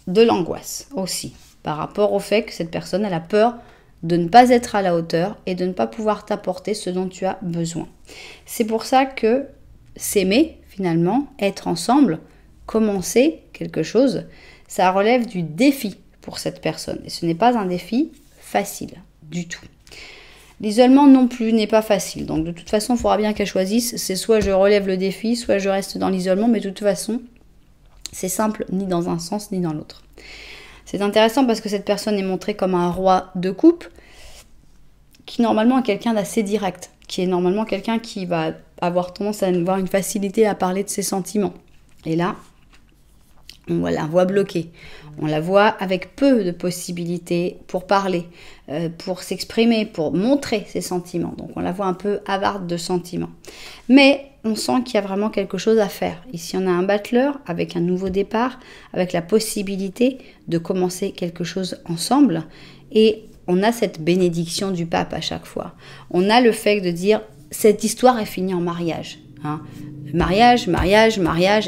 de l'angoisse aussi, par rapport au fait que cette personne, elle a peur de ne pas être à la hauteur et de ne pas pouvoir t'apporter ce dont tu as besoin. C'est pour ça que s'aimer, finalement, être ensemble, commencer quelque chose, ça relève du défi pour cette personne. Et ce n'est pas un défi facile du tout. L'isolement non plus n'est pas facile. Donc de toute façon, il faudra bien qu'elle choisisse. C'est soit je relève le défi, soit je reste dans l'isolement. Mais de toute façon, c'est simple ni dans un sens ni dans l'autre. C'est intéressant parce que cette personne est montrée comme un roi de coupe qui normalement est quelqu'un d'assez direct. Qui est normalement quelqu'un qui va avoir tendance à avoir une facilité à parler de ses sentiments. Et là, on la voit bloquée. On la voit avec peu de possibilités pour parler, pour s'exprimer, pour montrer ses sentiments. Donc on la voit un peu avarde de sentiments. Mais on sent qu'il y a vraiment quelque chose à faire. Ici on a un battleur avec un nouveau départ, avec la possibilité de commencer quelque chose ensemble. Et on a cette bénédiction du pape à chaque fois. On a le fait de dire cette histoire est finie en mariage. Hein. Mariage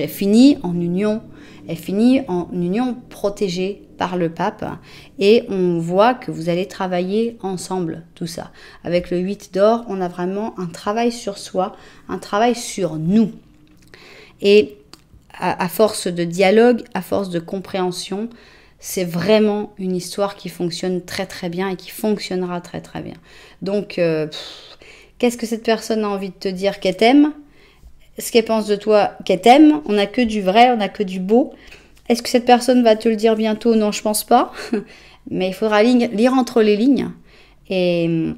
est fini en union. Elle finit en union protégée par le pape et on voit que vous allez travailler ensemble, tout ça. Avec le 8 d'or, on a vraiment un travail sur soi, un travail sur nous. Et à force de dialogue, à force de compréhension, c'est vraiment une histoire qui fonctionne très très bien et qui fonctionnera très très bien. Donc, qu'est-ce que cette personne a envie de te dire qu'elle t'aime? Ce qu'elle pense de toi qu'elle t'aime? On n'a que du vrai, on n'a que du beau. Est-ce que cette personne va te le dire bientôt? Non, je pense pas. Mais il faudra lire entre les lignes et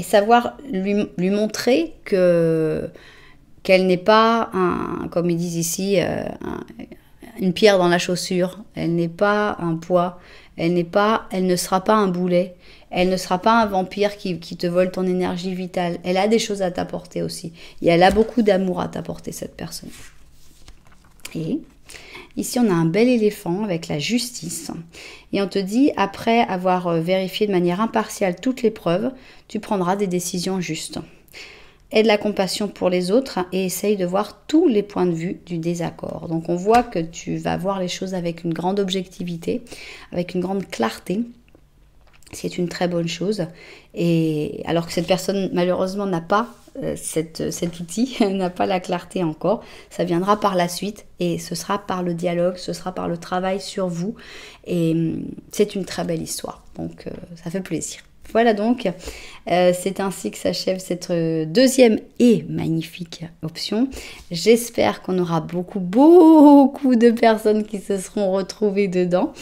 savoir lui montrer qu'elle n'est pas, comme ils disent ici, une pierre dans la chaussure. Elle n'est pas un poids. Elle ne sera pas un boulet. Elle ne sera pas un vampire qui te vole ton énergie vitale. Elle a des choses à t'apporter aussi. Et elle a beaucoup d'amour à t'apporter, cette personne. Et ici, on a un bel éléphant avec la justice. Et on te dit, après avoir vérifié de manière impartiale toutes les preuves, tu prendras des décisions justes. Aie de la compassion pour les autres et essaye de voir tous les points de vue du désaccord. Donc on voit que tu vas voir les choses avec une grande objectivité, avec une grande clarté. C'est une très bonne chose. Et alors que cette personne, malheureusement, n'a pas cet outil, n'a pas la clarté encore. Ça viendra par la suite et ce sera par le dialogue, ce sera par le travail sur vous. Et c'est une très belle histoire. Donc ça fait plaisir. Voilà donc, c'est ainsi que s'achève cette deuxième et magnifique option. J'espère qu'on aura beaucoup de personnes qui se seront retrouvées dedans.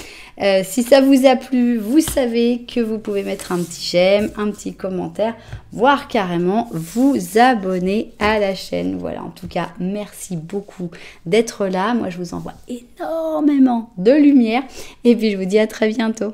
Si ça vous a plu, vous savez que vous pouvez mettre un petit j'aime, un petit commentaire, voire carrément vous abonner à la chaîne. Voilà, en tout cas, merci beaucoup d'être là. Moi, je vous envoie énormément de lumière et puis je vous dis à très bientôt.